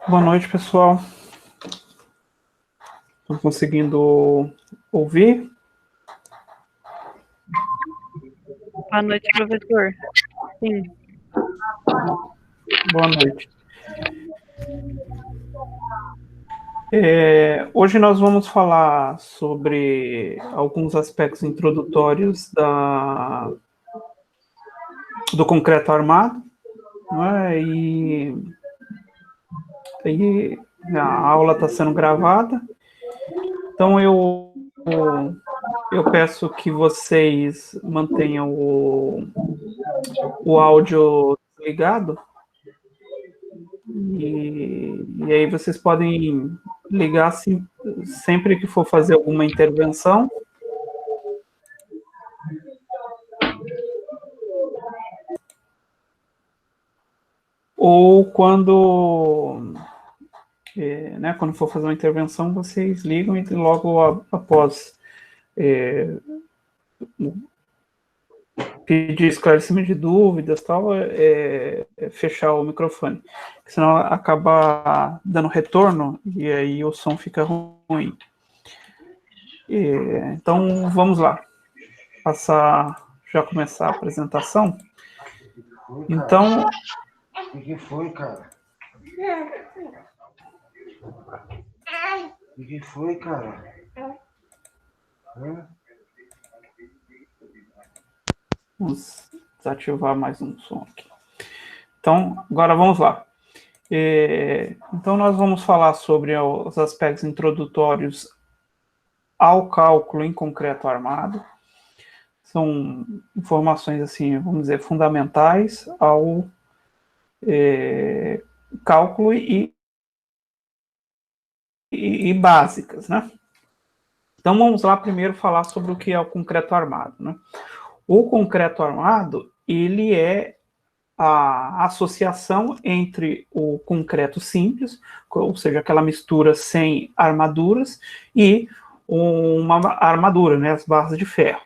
Boa noite, pessoal. Estão conseguindo ouvir? Boa noite, professor. Sim. Boa noite. Hoje nós vamos falar sobre alguns aspectos introdutórios do concreto armado, né? E a aula está sendo gravada, então eu peço que vocês mantenham o áudio ligado. E aí vocês podem ligar sempre que for fazer alguma intervenção. Ou quando for fazer uma intervenção, vocês ligam e logo após pedir esclarecimento de dúvidas tal, fechar o microfone. Senão acaba dando retorno e aí o som fica ruim. Então, vamos lá. Já começar a apresentação. Então... O que foi, cara? O que foi, cara? Vamos desativar mais um som aqui. Então, agora vamos lá. Então, nós vamos falar sobre os aspectos introdutórios ao cálculo em concreto armado. São informações, assim, vamos dizer, fundamentais ao cálculo e básicas, né? Então, vamos lá primeiro falar sobre o que é o concreto armado, né? O concreto armado, ele é a associação entre o concreto simples, ou seja, aquela mistura sem armaduras, e uma armadura, né, as barras de ferro.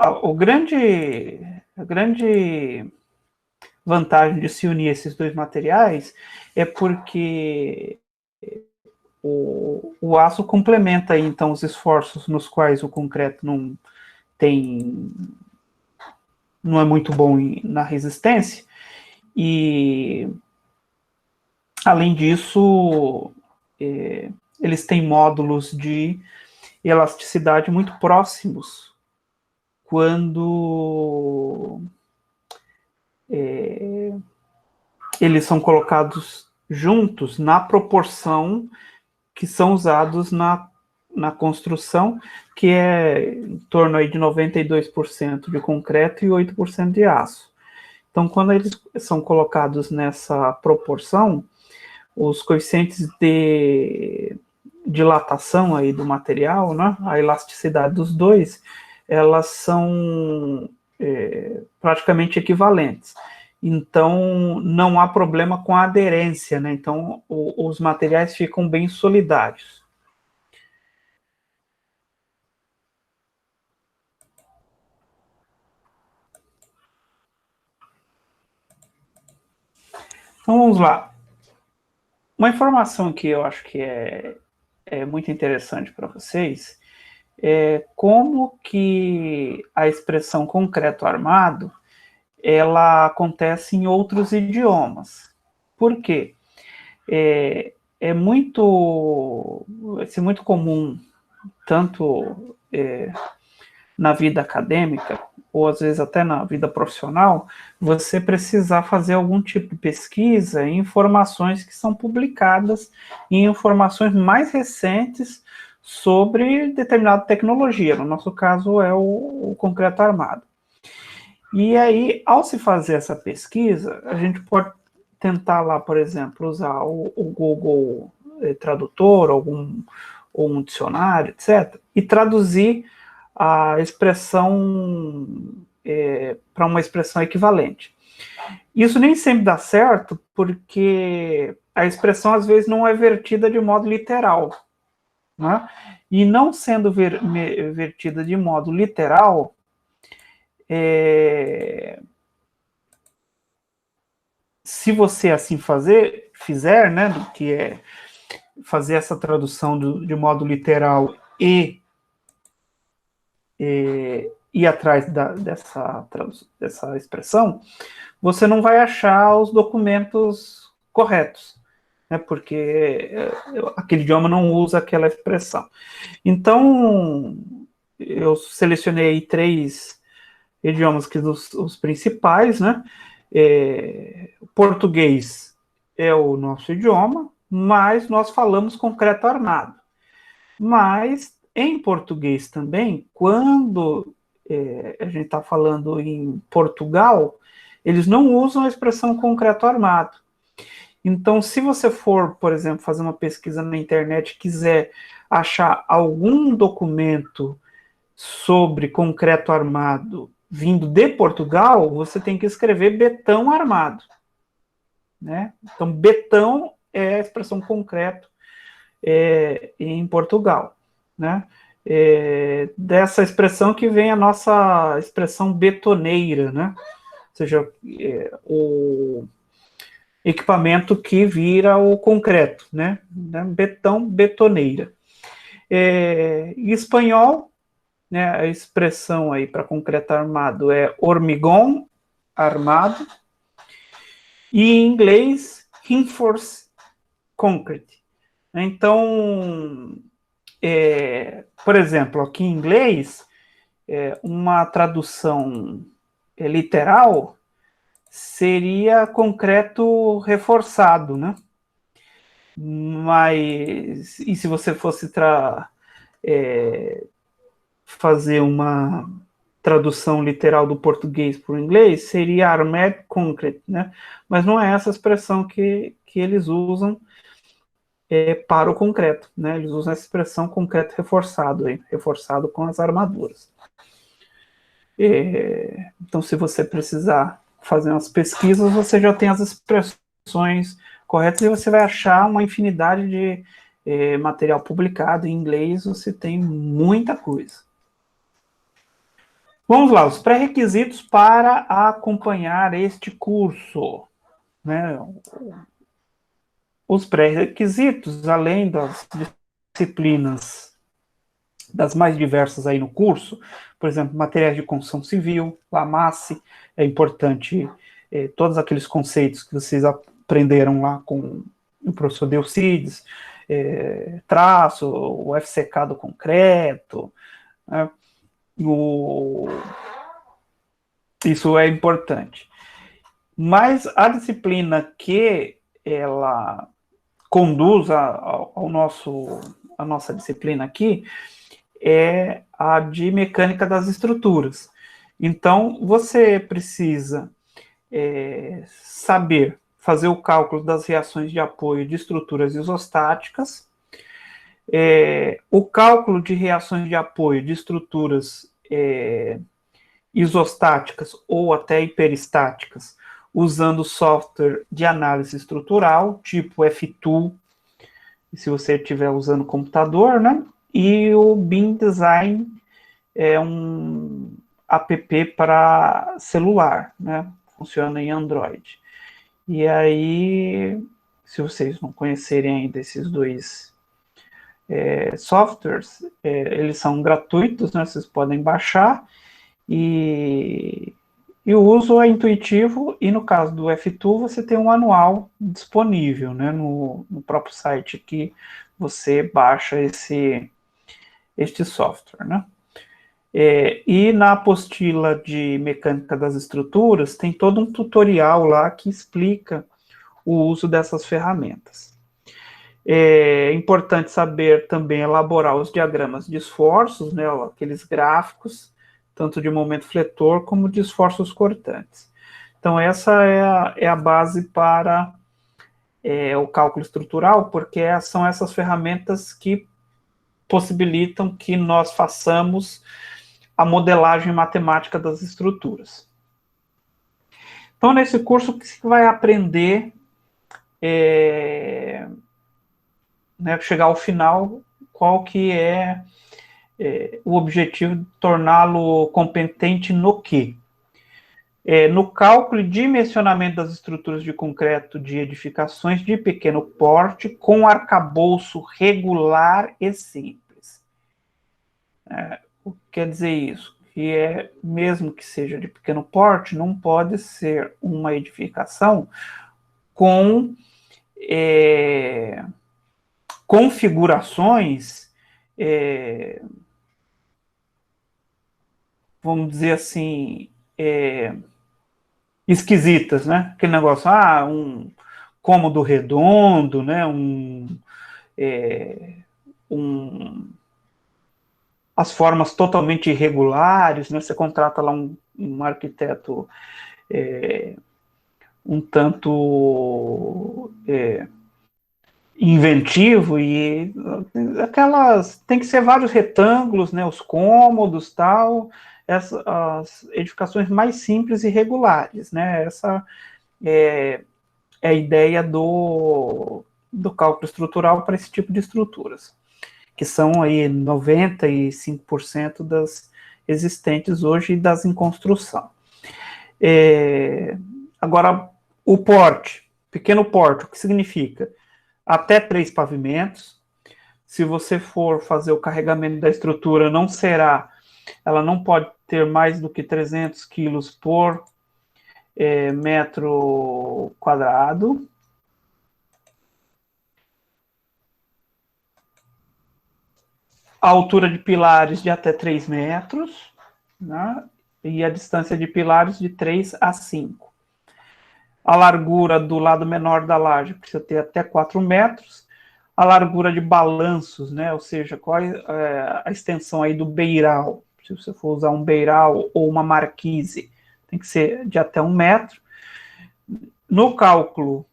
A grande vantagem de se unir esses dois materiais é porque o aço complementa aí, então, os esforços nos quais o concreto não é muito bom na resistência, e além disso, eles têm módulos de elasticidade muito próximos quando eles são colocados juntos na proporção que são usados na construção, que é em torno aí de 92% de concreto e 8% de aço. Então, quando eles são colocados nessa proporção, os coeficientes de dilatação aí do material, né, a elasticidade dos dois, elas são praticamente equivalentes. Então, não há problema com a aderência, né? Então, os materiais ficam bem solidários. Então, vamos lá. Uma informação que eu acho que é muito interessante para vocês é como que a expressão concreto armado ela acontece em outros idiomas. Por quê? É muito comum, tanto na vida acadêmica, ou às vezes até na vida profissional, você precisar fazer algum tipo de pesquisa em informações que são publicadas, em informações mais recentes sobre determinada tecnologia. No nosso caso, é o concreto armado. E aí, ao se fazer essa pesquisa, a gente pode tentar lá, por exemplo, usar o Google Tradutor, ou um dicionário, etc., e traduzir a expressão para uma expressão equivalente. Isso nem sempre dá certo, porque a expressão, às vezes, não é vertida de modo literal, né? E não sendo vertida de modo literal, se você assim fizer, né, que é fazer essa tradução de modo literal e ir atrás dessa expressão, você não vai achar os documentos corretos, né, porque aquele idioma não usa aquela expressão. Então, eu selecionei aí 3 idiomas que os principais, né? O português é o nosso idioma, mas nós falamos concreto armado. Mas em português também, quando a gente está falando em Portugal, eles não usam a expressão concreto armado. Então, se você for, por exemplo, fazer uma pesquisa na internet e quiser achar algum documento sobre concreto armado vindo de Portugal, você tem que escrever betão armado, né? Então, betão é a expressão concreto em Portugal, né? Dessa expressão que vem a nossa expressão betoneira, né? Ou seja, o equipamento que vira o concreto, né? Betão, betoneira. Em espanhol, né, a expressão aí para concreto armado é hormigão armado, e em inglês, reinforced concrete. Então, por exemplo, aqui em inglês, uma tradução literal seria concreto reforçado, né? Mas, e se você fosse fazer uma tradução literal do português para o inglês, seria armed concrete, né? Mas não é essa expressão que eles usam para o concreto, né? Eles usam essa expressão concreto reforçado, reforçado com as armaduras. Então, se você precisar fazer umas pesquisas, você já tem as expressões corretas e você vai achar uma infinidade de material publicado em inglês, você tem muita coisa. Vamos lá, os pré-requisitos para acompanhar este curso, né? Os pré-requisitos, além das disciplinas das mais diversas aí no curso, por exemplo, materiais de construção civil, LAMASSE, é importante todos aqueles conceitos que vocês aprenderam lá com o professor Delcides, traço, o FCK do concreto, né? Isso é importante. Mas a disciplina que ela conduz a nossa disciplina aqui é a de mecânica das estruturas. Então, você precisa saber fazer o cálculo das reações de apoio de estruturas isostáticas, o cálculo de reações de apoio de estruturas isostáticas ou até hiperestáticas, usando software de análise estrutural, tipo F2, se você estiver usando computador, né? E o BIM Design é um app para celular, né? Funciona em Android. E aí, se vocês não conhecerem ainda esses dois softwares, eles são gratuitos, né? Vocês podem baixar e o uso é intuitivo, e no caso do F2 você tem um manual disponível, né, no próprio site que você baixa este software, né? E na apostila de mecânica das estruturas tem todo um tutorial lá que explica o uso dessas ferramentas. É importante saber também elaborar os diagramas de esforços, né, aqueles gráficos, tanto de momento fletor como de esforços cortantes. Então, essa é a base para o cálculo estrutural, porque são essas ferramentas que possibilitam que nós façamos a modelagem matemática das estruturas. Então, nesse curso, o que você vai aprender né, chegar ao final, qual que é o objetivo de torná-lo competente no quê? no cálculo e dimensionamento das estruturas de concreto de edificações de pequeno porte com arcabouço regular e simples. O que quer dizer isso? Que mesmo que seja de pequeno porte, não pode ser uma edificação com configurações, vamos dizer assim, esquisitas, né? Aquele negócio, um cômodo redondo, né? As formas totalmente irregulares, né? Você contrata lá um arquiteto um tanto inventivo e tem que ser vários retângulos, né? Os cômodos, tal, as edificações mais simples e regulares, né? Essa é a ideia do cálculo estrutural para esse tipo de estruturas, que são aí 95% das existentes hoje e das em construção. Agora, o porte, pequeno porte, o que significa? Até 3 pavimentos. Se você for fazer o carregamento da estrutura, ela não pode ter mais do que 300 quilos por metro quadrado. A altura de pilares de até 3 metros, né? E a distância de pilares de 3 a 5. A largura do lado menor da laje precisa ter até 4 metros. A largura de balanços, né? Ou seja, qual é a extensão aí do beiral? Se você for usar um beiral ou uma marquise, tem que ser de até 1 metro. No cálculo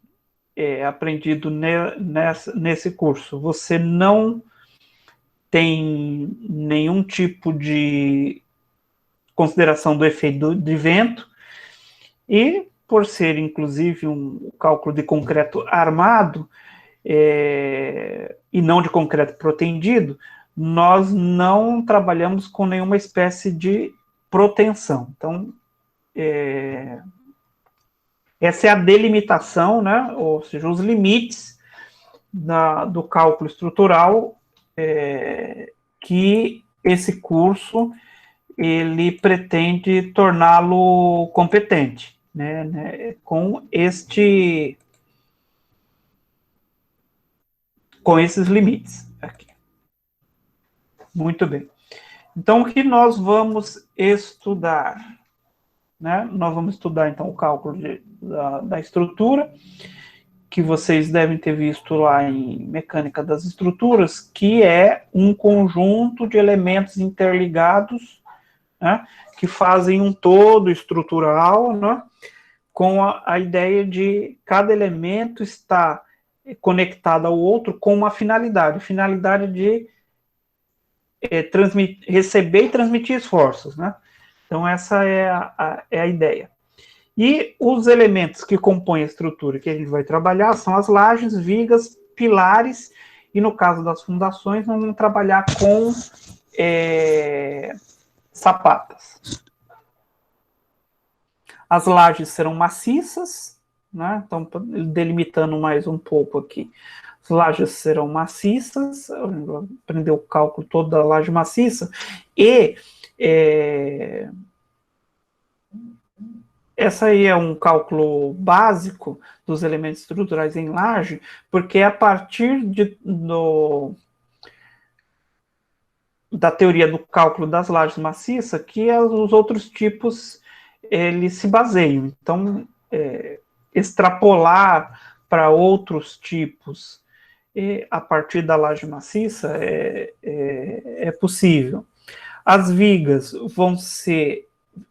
aprendido nesse curso, você não tem nenhum tipo de consideração do efeito de vento, e por ser, inclusive, um cálculo de concreto armado e não de concreto protendido, nós não trabalhamos com nenhuma espécie de proteção. Então, essa é a delimitação, né? Ou seja, os limites do cálculo estrutural que esse curso ele pretende torná-lo competente, né, com esses limites aqui. Muito bem. Então, o que nós vamos estudar? Né? Nós vamos estudar, então, o cálculo da estrutura, que vocês devem ter visto lá em Mecânica das Estruturas, que é um conjunto de elementos interligados, né, que fazem um todo estrutural, né, com a ideia de cada elemento estar conectado ao outro com uma finalidade de receber e transmitir esforços, né? Então, essa é a ideia. E os elementos que compõem a estrutura que a gente vai trabalhar são as lajes, vigas, pilares, e no caso das fundações, nós vamos trabalhar com sapatas. As lajes serão maciças, né? Então, delimitando mais um pouco aqui. As lajes serão maciças, aprender o cálculo todo da laje maciça, e essa aí é um cálculo básico dos elementos estruturais em laje, porque é a partir da teoria do cálculo das lajes maciças que os outros tipos eles se baseiam. Então, extrapolar para outros tipos a partir da laje maciça é possível. As vigas vão ser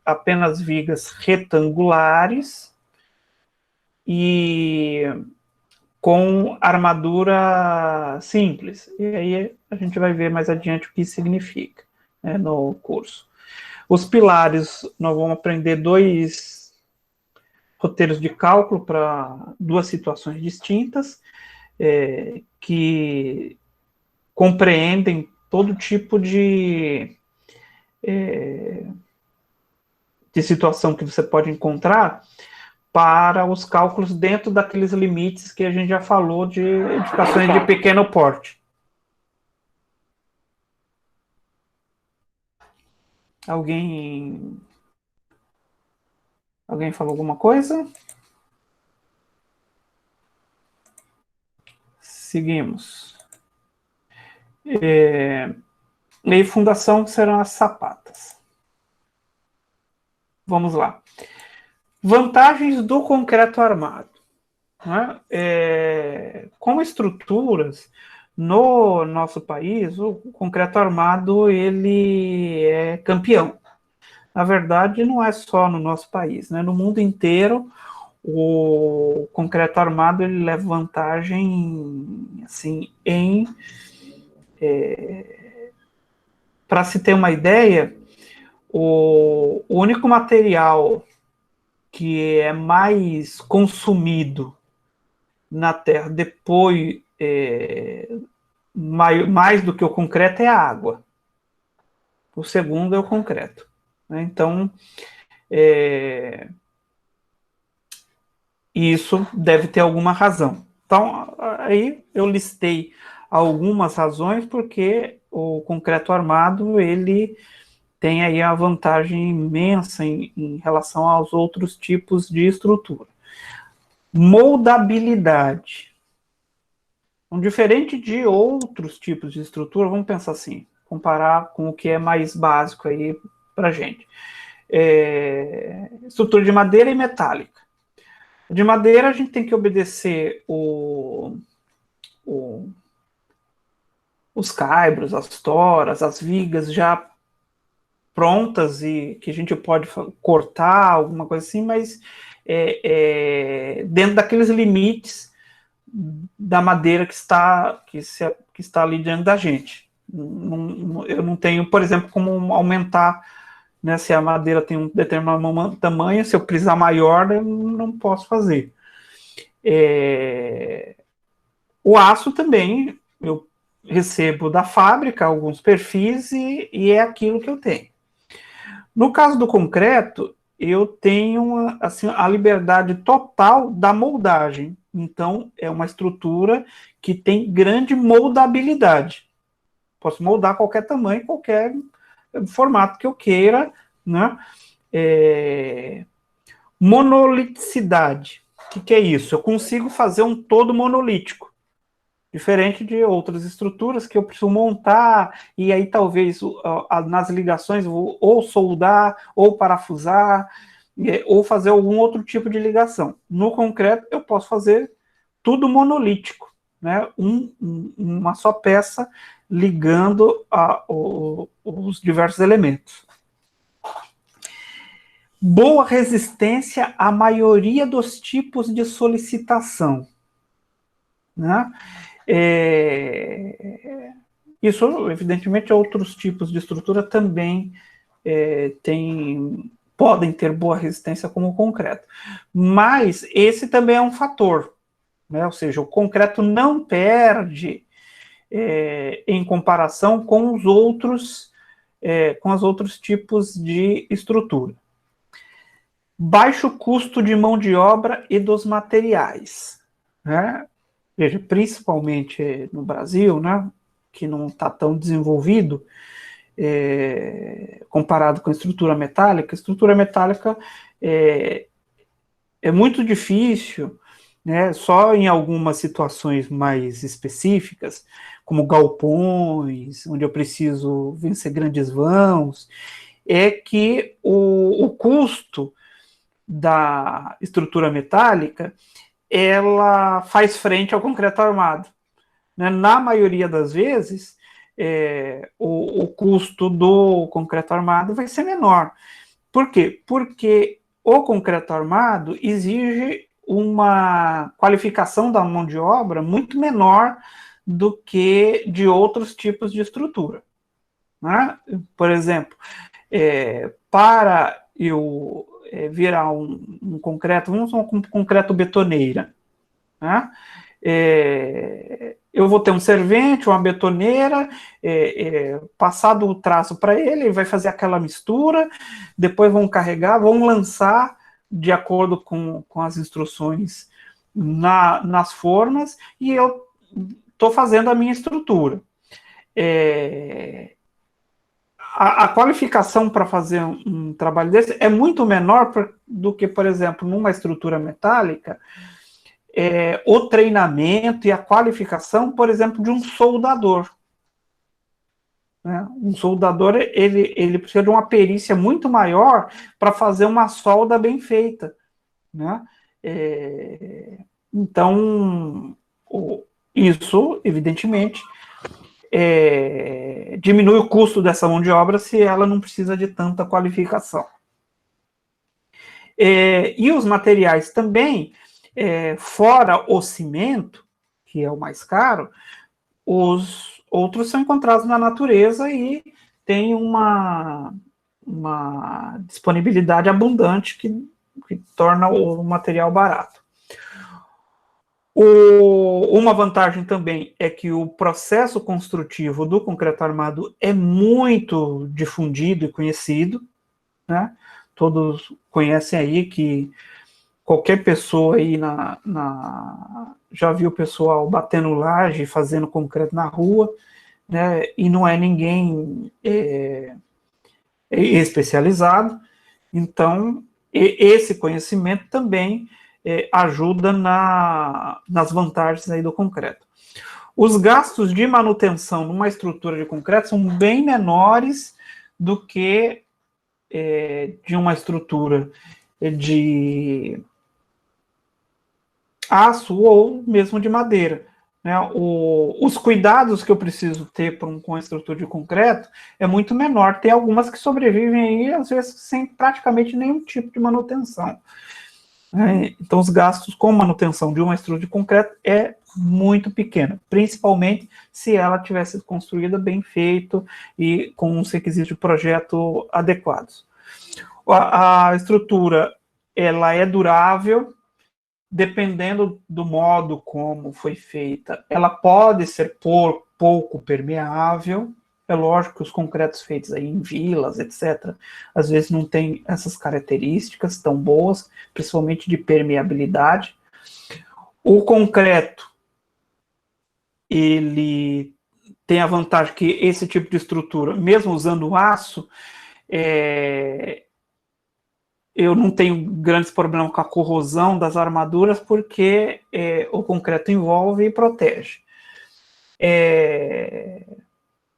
apenas vigas retangulares e com armadura simples. E aí a gente vai ver mais adiante o que isso significa, né, no curso. Os pilares, nós vamos aprender 2 roteiros de cálculo para 2 situações distintas, que compreendem todo tipo de de situação que você pode encontrar para os cálculos dentro daqueles limites que a gente já falou de edificações de pequeno porte. Alguém falou alguma coisa? Seguimos. E fundação serão as sapatas. Vamos lá. Vantagens do concreto armado. Né? Como estruturas, no nosso país, o concreto armado ele é campeão. Na verdade, não é só no nosso país, né? No mundo inteiro, o concreto armado ele leva vantagem, assim, para se ter uma ideia, o único material que é mais consumido na Terra depois, mais do que o concreto, é a água. O segundo é o concreto. Né? Então, isso deve ter alguma razão. Então, aí eu listei algumas razões porque o concreto armado, ele tem aí a vantagem imensa em relação aos outros tipos de estrutura. Moldabilidade. Então, diferente de outros tipos de estrutura, vamos pensar assim, comparar com o que é mais básico aí para a gente. Estrutura de madeira e metálica. De madeira, a gente tem que obedecer os caibros, as toras, as vigas já prontas e que a gente pode cortar, alguma coisa assim, mas dentro daqueles limites da madeira que está ali diante da gente. Eu não tenho, por exemplo, como aumentar, né, se a madeira tem um determinado tamanho, se eu precisar maior, eu não posso fazer. O aço também, eu recebo da fábrica alguns perfis e é aquilo que eu tenho. No caso do concreto, eu tenho assim, a liberdade total da moldagem. Então, é uma estrutura que tem grande moldabilidade. Posso moldar qualquer tamanho, qualquer formato que eu queira, né? Monoliticidade. O que é isso? Eu consigo fazer um todo monolítico. Diferente de outras estruturas que eu preciso montar, e aí talvez nas ligações vou ou soldar, ou parafusar, ou fazer algum outro tipo de ligação. No concreto, eu posso fazer tudo monolítico, né? Uma só peça ligando os diversos elementos. Boa resistência à maioria dos tipos de solicitação, né? Isso, evidentemente, outros tipos de estrutura também podem ter boa resistência como o concreto. Mas esse também é um fator, né? Ou seja, o concreto não perde em comparação com os outros tipos de estrutura. Baixo custo de mão de obra e dos materiais, né? Veja, principalmente no Brasil, né, que não está tão desenvolvido, comparado com a estrutura metálica. A estrutura metálica é muito difícil, né, só em algumas situações mais específicas, como galpões, onde eu preciso vencer grandes vãos, é que o custo da estrutura metálica ela faz frente ao concreto armado. Né? Na maioria das vezes, o custo do concreto armado vai ser menor. Por quê? Porque o concreto armado exige uma qualificação da mão de obra muito menor do que de outros tipos de estrutura. Né? Por exemplo, para eu virar um concreto, vamos usar um concreto betoneira, né? eu vou ter um servente, uma betoneira, passado o traço para ele vai fazer aquela mistura, depois vão carregar, vão lançar de acordo com as instruções nas formas, e eu estou fazendo a minha estrutura. A qualificação para fazer um trabalho desse é muito menor do que, por exemplo, numa estrutura metálica, o treinamento e a qualificação, por exemplo, de um soldador. Né? Um soldador, ele precisa de uma perícia muito maior para fazer uma solda bem feita. Né? Então, isso, evidentemente, diminui o custo dessa mão de obra se ela não precisa de tanta qualificação. E os materiais também, fora o cimento, que é o mais caro, os outros são encontrados na natureza e tem uma disponibilidade abundante que torna o material barato. Uma vantagem também é que o processo construtivo do concreto armado é muito difundido e conhecido, né? Todos conhecem aí que qualquer pessoa aí já viu o pessoal batendo laje, fazendo concreto na rua, né? E não é ninguém especializado. Então, esse conhecimento também ajuda nas vantagens aí do concreto. Os gastos de manutenção numa estrutura de concreto são bem menores do que de uma estrutura de aço ou mesmo de madeira. Né? Os cuidados que eu preciso ter com uma estrutura de concreto é muito menor. Tem algumas que sobrevivem aí, às vezes, sem praticamente nenhum tipo de manutenção. Então, os gastos com manutenção de uma estrutura de concreto é muito pequeno, principalmente se ela tivesse construída bem feito e com os requisitos de projeto adequados. A estrutura, ela é durável, dependendo do modo como foi feita, ela pode ser pouco permeável. É lógico que os concretos feitos aí em vilas, etc., às vezes não tem essas características tão boas, principalmente de permeabilidade. O concreto, ele tem a vantagem que esse tipo de estrutura, mesmo usando aço, eu não tenho grandes problemas com a corrosão das armaduras, porque o concreto envolve e protege.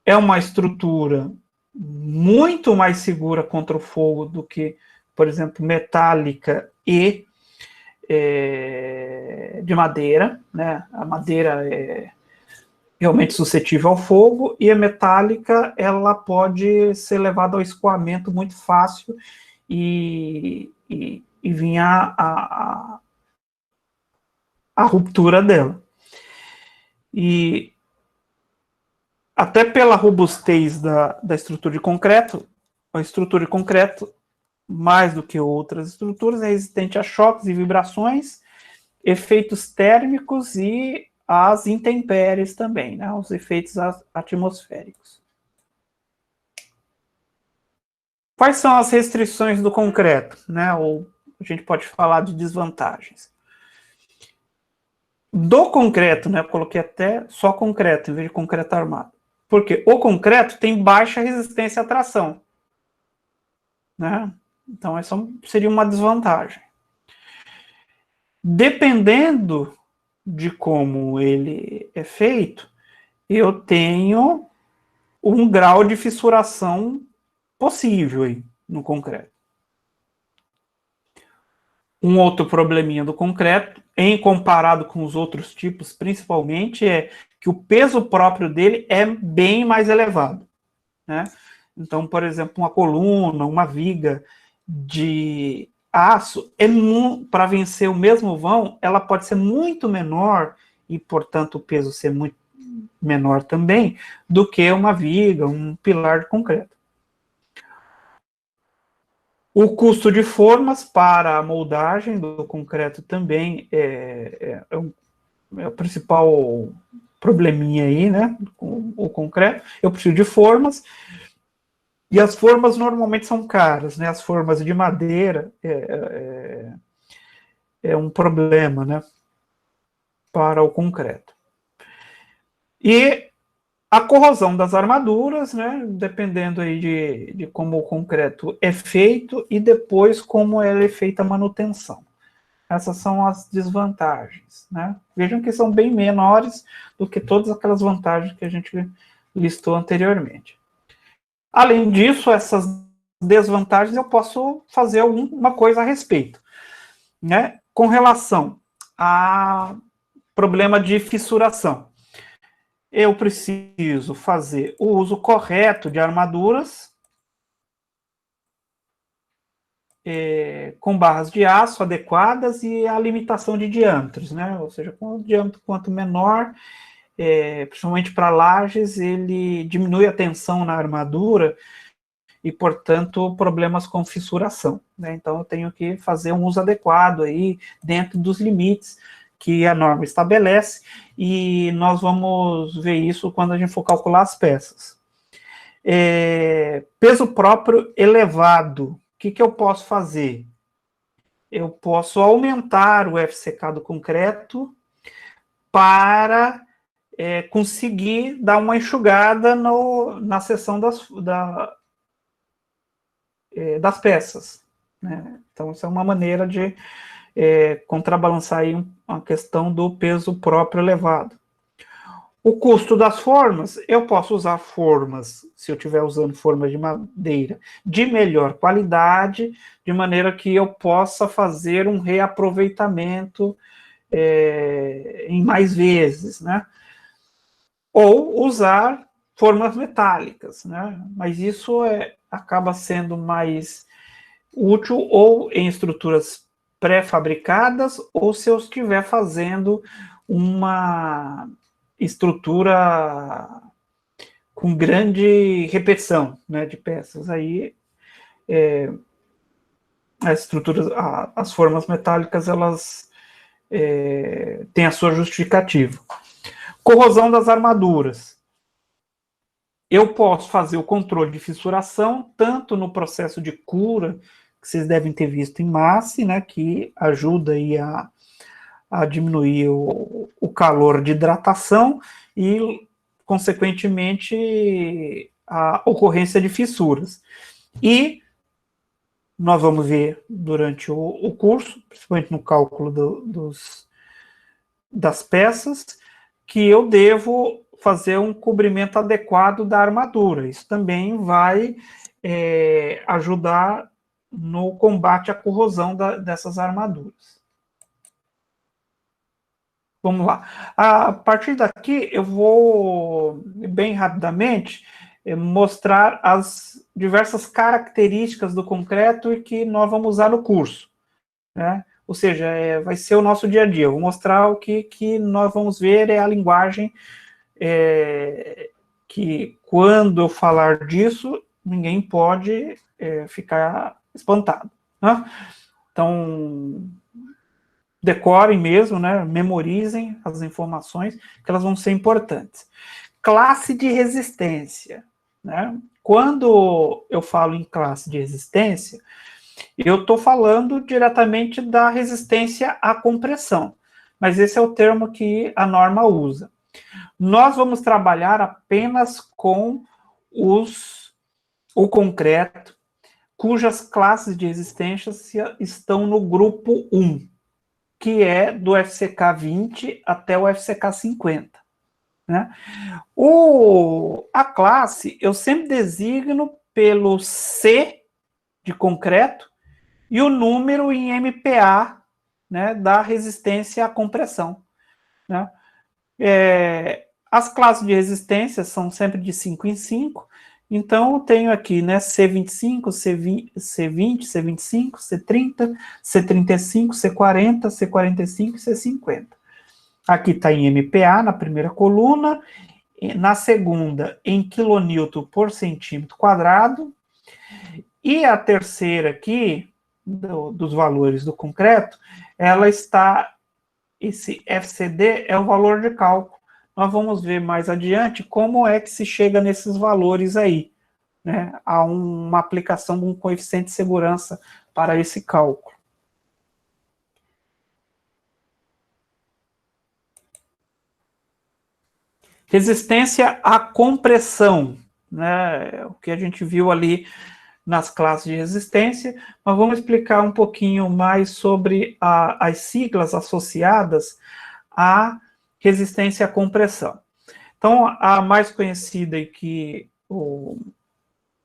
É uma estrutura muito mais segura contra o fogo do que, por exemplo, metálica e de madeira, né? A madeira é realmente suscetível ao fogo, e a metálica, ela pode ser levada ao escoamento muito fácil e vir a ruptura dela. E até pela robustez da estrutura de concreto, a estrutura de concreto, mais do que outras estruturas, é resistente a choques e vibrações, efeitos térmicos e às intempéries também, né, os efeitos atmosféricos. Quais são as restrições do concreto, né, ou a gente pode falar de desvantagens? Do concreto, né, eu coloquei até só concreto, em vez de concreto armado. Porque o concreto tem baixa resistência à tração. Né? Então, essa seria uma desvantagem. Dependendo de como ele é feito, eu tenho um grau de fissuração possível aí no concreto. Um outro probleminha do concreto, em comparado com os outros tipos, principalmente, é que o peso próprio dele é bem mais elevado. Né? Então, por exemplo, uma coluna, uma viga de aço, para vencer o mesmo vão, ela pode ser muito menor, e, portanto, o peso ser muito menor também, do que uma viga, um pilar de concreto. O custo de formas para a moldagem do concreto também é o principal probleminha aí, né, com o concreto. Eu preciso de formas, e as formas normalmente são caras, né, as formas de madeira é um problema, né, para o concreto. E a corrosão das armaduras, né, dependendo aí de como o concreto é feito e depois como ela é feita a manutenção. Essas são as desvantagens, né? Vejam que são bem menores do que todas aquelas vantagens que a gente listou anteriormente. Além disso, essas desvantagens eu posso fazer alguma coisa a respeito, né? Com relação a problema de fissuração, eu preciso fazer o uso correto de armaduras com barras de aço adequadas e a limitação de diâmetros, né? Ou seja, com o diâmetro quanto menor, principalmente para lajes, ele diminui a tensão na armadura e, portanto, problemas com fissuração, né? Então, eu tenho que fazer um uso adequado aí, dentro dos limites que a norma estabelece, e nós vamos ver isso quando a gente for calcular as peças. Peso próprio elevado. O que eu posso fazer? Eu posso aumentar o FCK do concreto para conseguir dar uma enxugada na seção das peças, né? Então, isso é uma maneira de contrabalançar aí a questão do peso próprio elevado. O custo das formas, eu posso usar formas, se eu estiver usando formas de madeira, de melhor qualidade, de maneira que eu possa fazer um reaproveitamento em mais vezes, né? Ou usar formas metálicas, né? Mas isso acaba sendo mais útil ou em estruturas pré-fabricadas, ou se eu estiver fazendo uma estrutura com grande repetição, né, de peças. Aí as estruturas, as formas metálicas, elas têm a sua justificativa. Corrosão das armaduras. Eu posso fazer o controle de fissuração, tanto no processo de cura, que vocês devem ter visto em Masse, né, que ajuda aí a diminuir o calor de hidratação e, consequentemente, a ocorrência de fissuras. E nós vamos ver durante o curso, principalmente no cálculo das peças, que eu devo fazer um cobrimento adequado da armadura. Isso também vai ajudar no combate à corrosão dessas armaduras. Vamos lá. A partir daqui, eu vou, bem rapidamente, mostrar as diversas características do concreto e que nós vamos usar no curso, né? Ou seja, vai ser o nosso dia a dia. Eu vou mostrar o que nós vamos ver, a linguagem que, quando eu falar disso, ninguém pode ficar espantado, né? Então, decorem mesmo, né? Memorizem as informações, que elas vão ser importantes. Classe de resistência, né? Quando eu falo em classe de resistência, eu estou falando diretamente da resistência à compressão, mas esse é o termo que a norma usa. Nós vamos trabalhar apenas com o concreto, cujas classes de resistência estão no grupo 1, que é do FCK 20 até o FCK 50. Né? A classe eu sempre designo pelo C de concreto e o número em MPa, né, da resistência à compressão. Né? As classes de resistência são sempre de 5 em 5, então eu tenho aqui, né, C25, C20, C25, C30, C35, C40, C45 e C50. Aqui está em MPa na primeira coluna, na segunda em quilonewton por centímetro quadrado, e a terceira aqui, dos valores do concreto, ela está esse FCD é o valor de cálculo. Nós vamos ver mais adiante como é que se chega nesses valores aí, né? Há uma aplicação de um coeficiente de segurança para esse cálculo. Resistência à compressão, né? O que a gente viu ali nas classes de resistência, mas vamos explicar um pouquinho mais sobre as siglas associadas à resistência à compressão. Então, a mais conhecida e que o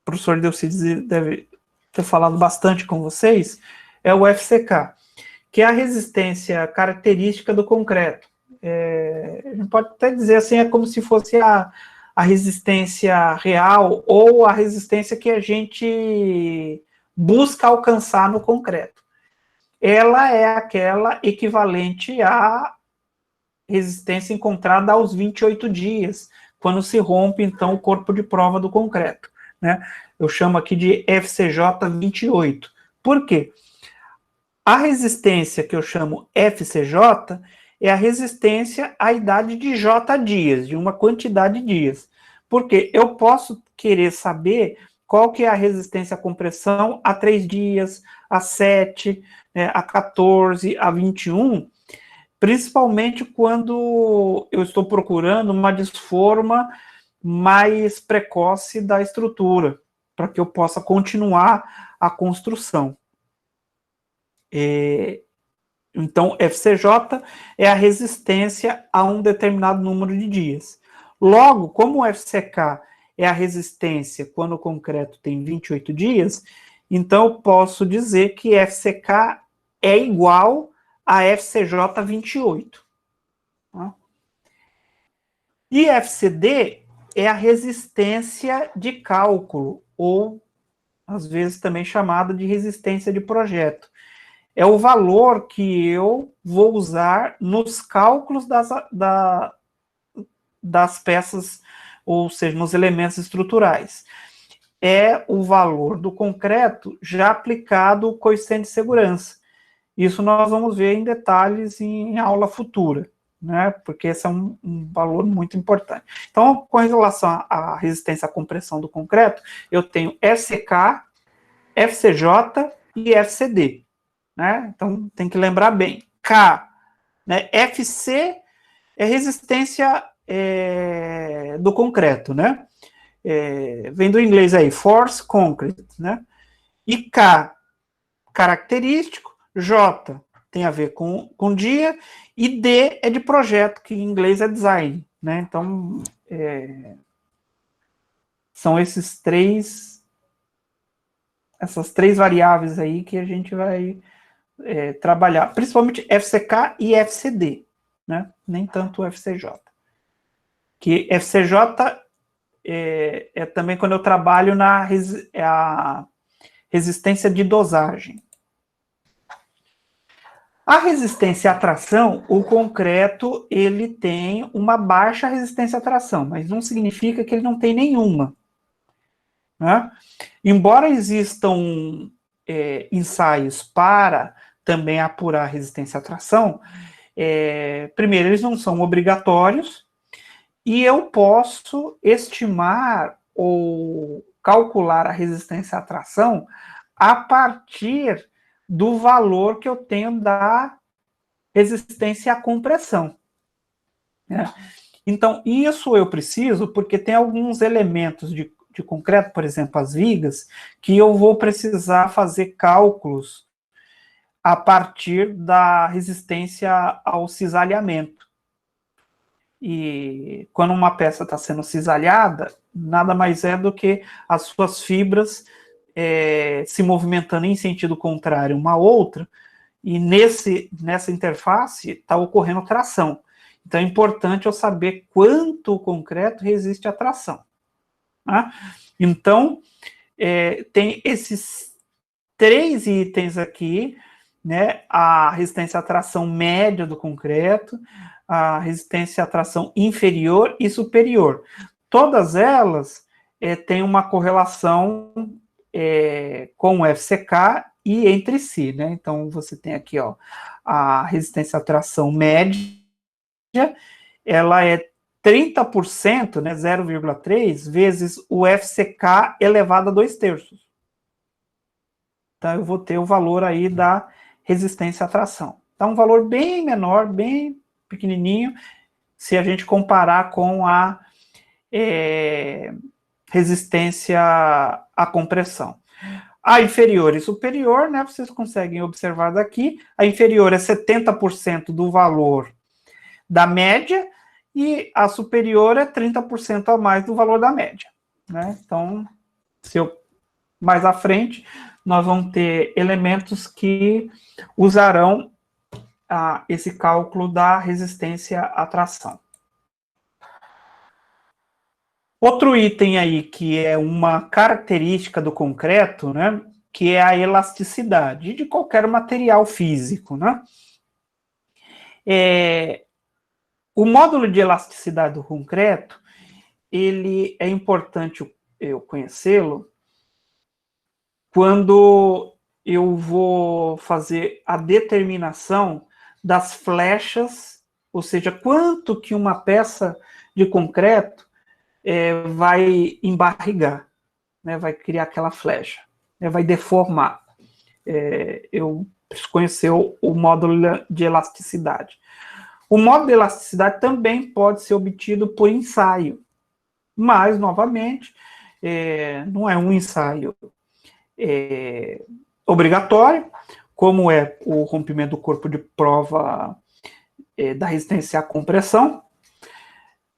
professor Delcides deve ter falado bastante com vocês é o FCK, que é a resistência característica do concreto. A gente pode até dizer assim, é como se fosse a resistência real ou a resistência que a gente busca alcançar no concreto. Ela é aquela equivalente à resistência encontrada aos 28 dias, quando se rompe, então, o corpo de prova do concreto, né? Eu chamo aqui de FCJ 28. Por quê? A resistência que eu chamo FCJ é a resistência à idade de J dias, de uma quantidade de dias. Porque eu posso querer saber qual que é a resistência à compressão a 3 dias, a 7, né, a 14, a 21, principalmente quando eu estou procurando uma desforma mais precoce da estrutura, para que eu possa continuar a construção. Então, FCJ é a resistência a um determinado número de dias. Logo, como o FCK é a resistência quando o concreto tem 28 dias, então eu posso dizer que FCK é igual a FCJ 28. Tá? E FCD é a resistência de cálculo, ou às vezes também chamada de resistência de projeto. É o valor que eu vou usar nos cálculos das peças, ou seja, nos elementos estruturais. É o valor do concreto já aplicado o coeficiente de segurança. Isso nós vamos ver em detalhes em aula futura, né? Porque esse é um valor muito importante. Então, com relação à resistência à compressão do concreto, eu tenho FCK, FCJ e FCD. Né? Então, tem que lembrar bem. K, né? FC é resistência do concreto, né? Vem do inglês aí, force concrete, né? E K, característico, J tem a ver com dia, e D é de projeto, que em inglês é design, né? Então, são essas três variáveis aí que a gente vai trabalhar, principalmente FCK e FCD, né? Nem tanto o FCJ. Que FCJ é também quando eu trabalho na resistência de dosagem. A resistência à tração, o concreto, ele tem uma baixa resistência à tração, mas não significa que ele não tem nenhuma. Né? Embora existam ensaios para também apurar a resistência à tração, primeiro, eles não são obrigatórios, e eu posso estimar ou calcular a resistência à tração a partir do valor que eu tenho da resistência à compressão. Né? Então, isso eu preciso porque tem alguns elementos de concreto, por exemplo, as vigas, que eu vou precisar fazer cálculos a partir da resistência ao cisalhamento. E quando uma peça está sendo cisalhada, nada mais é do que as suas fibras se movimentando em sentido contrário uma à outra, e nessa interface está ocorrendo tração. Então é importante eu saber quanto o concreto resiste à tração. Tá? Então, tem esses 3 itens aqui, né? A resistência à tração média do concreto, a resistência à tração inferior e superior. Todas elas têm uma correlação com o FCK e entre si, né? Então, você tem aqui, ó, a resistência à tração média, ela é 30%, né, 0,3, vezes o FCK elevado a 2/3. Então, eu vou ter o valor aí da resistência à tração. Então, um valor bem menor, bem pequenininho, se a gente comparar com a resistência à compressão. A inferior e superior, né, vocês conseguem observar daqui, a inferior é 70% do valor da média e a superior é 30% a mais do valor da média, né? Então, mais à frente, nós vamos ter elementos que usarão esse cálculo da resistência à tração. Outro item aí que é uma característica do concreto, né, que é a elasticidade de qualquer material físico, né? O módulo de elasticidade do concreto, ele é importante eu conhecê-lo quando eu vou fazer a determinação das flechas, ou seja, quanto que uma peça de concreto vai embarrigar, né, vai criar aquela flecha, né, vai deformar. Eu preciso conhecer o módulo de elasticidade. O módulo de elasticidade também pode ser obtido por ensaio, mas, novamente, não é um ensaio obrigatório, como é o rompimento do corpo de prova da resistência à compressão.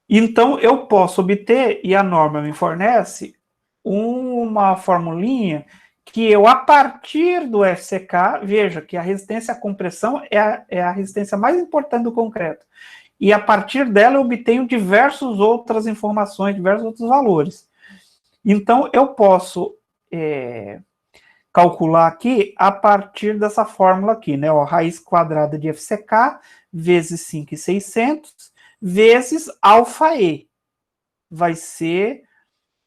Então, eu posso obter, e a norma me fornece, uma formulinha que eu, a partir do FCK, veja que a resistência à compressão é a resistência mais importante do concreto. E a partir dela eu obtenho diversas outras informações, diversos outros valores. Então, eu posso calcular aqui a partir dessa fórmula aqui, né? Ó, raiz quadrada de FCK vezes 5.600 vezes alfa-E. Vai ser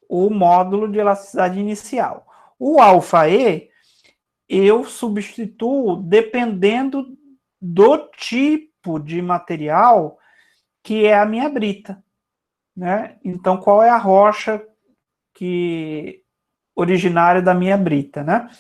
o módulo de elasticidade inicial. O alfa-E eu substituo dependendo do tipo de material que é a minha brita, né? Então, qual é a rocha originária da minha brita, né?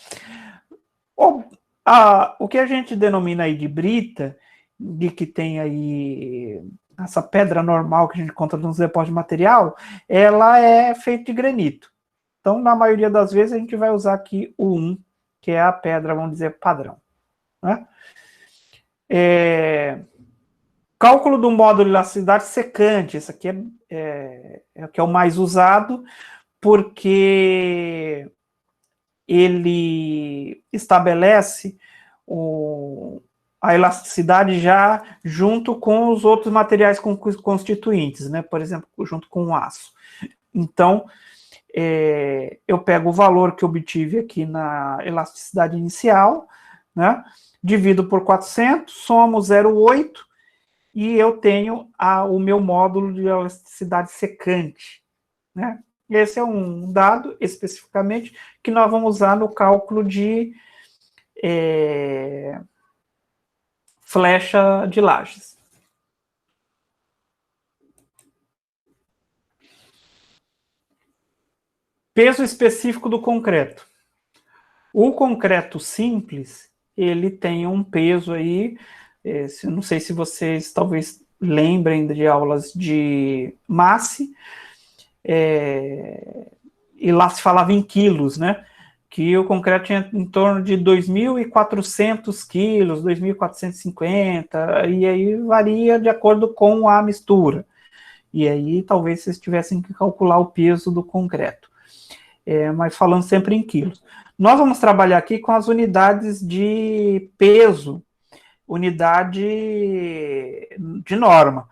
O que a gente denomina aí de brita, de que tem aí essa pedra normal que a gente encontra nos depósitos de material, ela é feita de granito. Então, na maioria das vezes, a gente vai usar aqui o 1, que é a pedra, vamos dizer, padrão, né? Cálculo do módulo de elasticidade secante, esse aqui que é o mais usado, porque ele estabelece a elasticidade já junto com os outros materiais constituintes, né? Por exemplo, junto com o aço. Então, eu pego o valor que eu obtive aqui na elasticidade inicial, né? Divido por 400, somo 0,8 e eu tenho o meu módulo de elasticidade secante, né? Esse é um dado, especificamente, que nós vamos usar no cálculo de flecha de lajes. Peso específico do concreto. O concreto simples, ele tem um peso aí, não sei se vocês talvez lembrem de aulas de Masse, e lá se falava em quilos, né? Que o concreto tinha em torno de 2.400 quilos, 2.450, e aí varia de acordo com a mistura. E aí talvez vocês tivessem que calcular o peso do concreto. Mas falando sempre em quilos. Nós vamos trabalhar aqui com as unidades de peso, unidade de norma.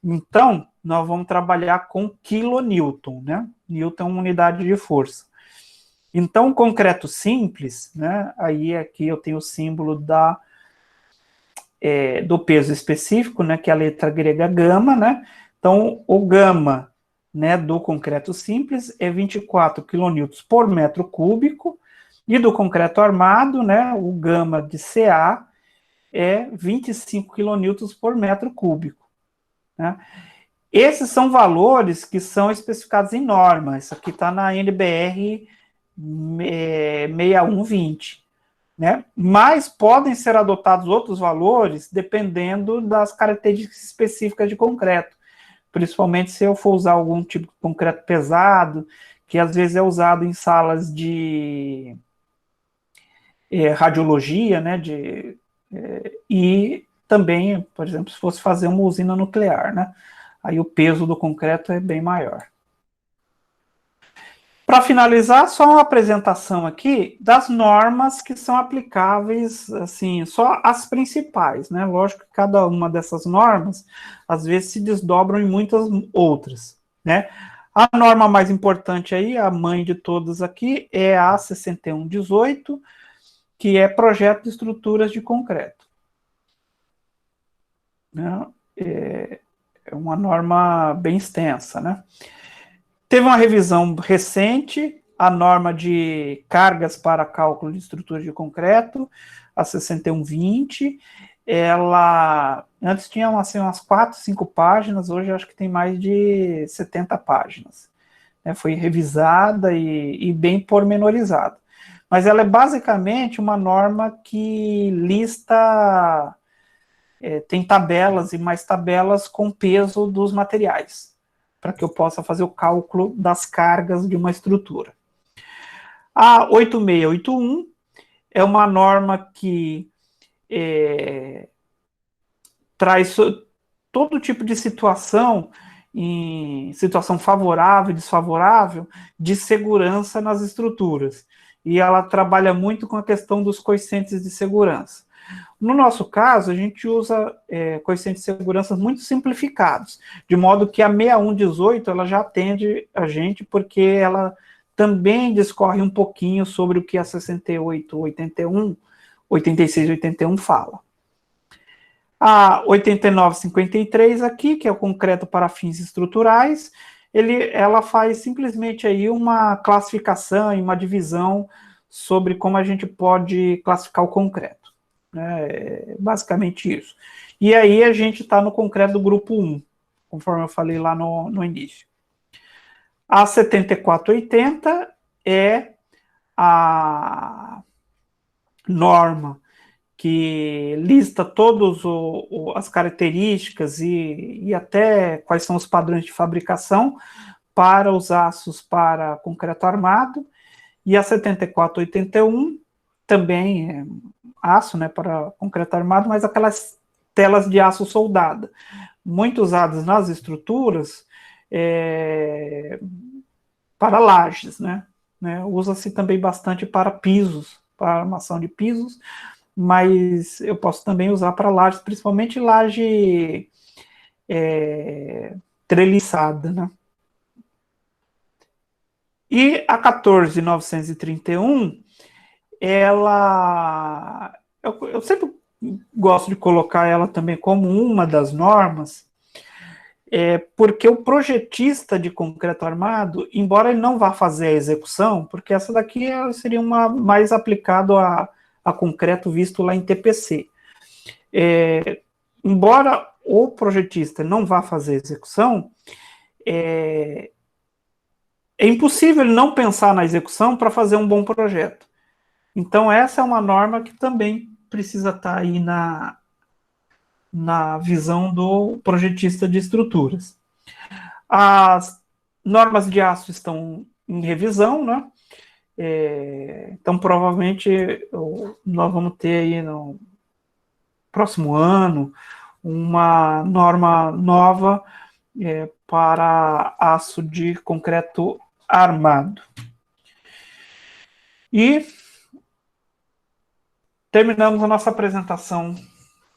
Então, nós vamos trabalhar com quilonewton, né? Newton é uma unidade de força. Então, concreto simples, né? Aí aqui eu tenho o símbolo do peso específico, né? Que é a letra grega gama, né? Então, o gama, né, do concreto simples é 24 kN por metro cúbico, e do concreto armado, né, o gama de Ca é 25 quilonewtons por metro cúbico, né? Esses são valores que são especificados em norma. Isso aqui está na NBR 6120, né? Mas podem ser adotados outros valores dependendo das características específicas de concreto, principalmente se eu for usar algum tipo de concreto pesado, que às vezes é usado em salas de radiologia, né? E também, por exemplo, se fosse fazer uma usina nuclear, né? Aí o peso do concreto é bem maior. Para finalizar, só uma apresentação aqui das normas que são aplicáveis, assim, só as principais, né? Lógico que cada uma dessas normas, às vezes, se desdobram em muitas outras, né? A norma mais importante aí, a mãe de todas aqui, é a 6118, que é projeto de estruturas de concreto, né? É uma norma bem extensa, né? Teve uma revisão recente, a norma de cargas para cálculo de estrutura de concreto, a 6120, ela antes tinha assim, umas 4, 5 páginas, hoje acho que tem mais de 70 páginas. Foi revisada e bem pormenorizada. Mas ela é basicamente uma norma que lista, tem tabelas e mais tabelas com peso dos materiais, para que eu possa fazer o cálculo das cargas de uma estrutura. A 8681 é uma norma que traz todo tipo de situação, em situação favorável e desfavorável, de segurança nas estruturas. E ela trabalha muito com a questão dos coeficientes de segurança. No nosso caso, a gente usa coeficientes de segurança muito simplificados, de modo que a 6118 ela já atende a gente, porque ela também discorre um pouquinho sobre o que a 6881, 8681 fala. A 8953 aqui, que é o concreto para fins estruturais, ela faz simplesmente aí uma classificação e uma divisão sobre como a gente pode classificar o concreto. Basicamente isso. E aí a gente está no concreto do grupo 1, conforme eu falei lá no início. A 7480 é a norma que lista todas as características e até quais são os padrões de fabricação para os aços para concreto armado. E a 7481 também é aço, né, para concreto armado, mas aquelas telas de aço soldada, muito usadas nas estruturas para lajes, né? Usa-se também bastante para pisos, para armação de pisos, mas eu posso também usar para lajes, principalmente laje treliçada, né? E a 14931, eu sempre gosto de colocar ela também como uma das normas, porque o projetista de concreto armado, embora ele não vá fazer a execução, porque essa daqui seria uma mais aplicado a concreto visto lá em TPC. Embora o projetista não vá fazer a execução, é impossível ele não pensar na execução para fazer um bom projeto. Então, essa é uma norma que também precisa estar aí na visão do projetista de estruturas. As normas de aço estão em revisão, né? Então, provavelmente, nós vamos ter aí no próximo ano uma norma nova para aço de concreto armado. E terminamos a nossa apresentação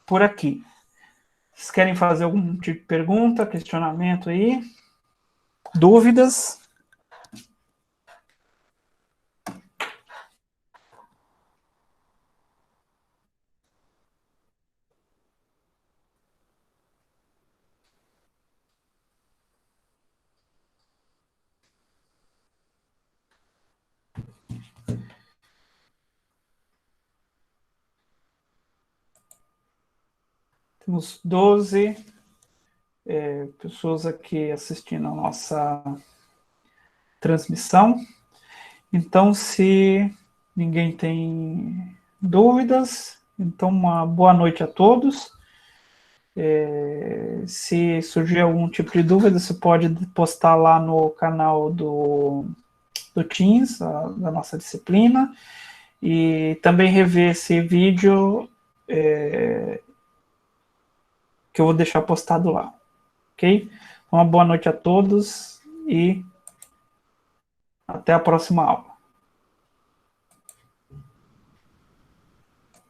por aqui. Vocês querem fazer algum tipo de pergunta, questionamento aí? Dúvidas? Temos 12 pessoas aqui assistindo a nossa transmissão. Então, se ninguém tem dúvidas, então uma boa noite a todos. Se surgir algum tipo de dúvida, você pode postar lá no canal do Teams, da nossa disciplina, e também rever esse vídeo que eu vou deixar postado lá, ok? Uma boa noite a todos e até a próxima aula.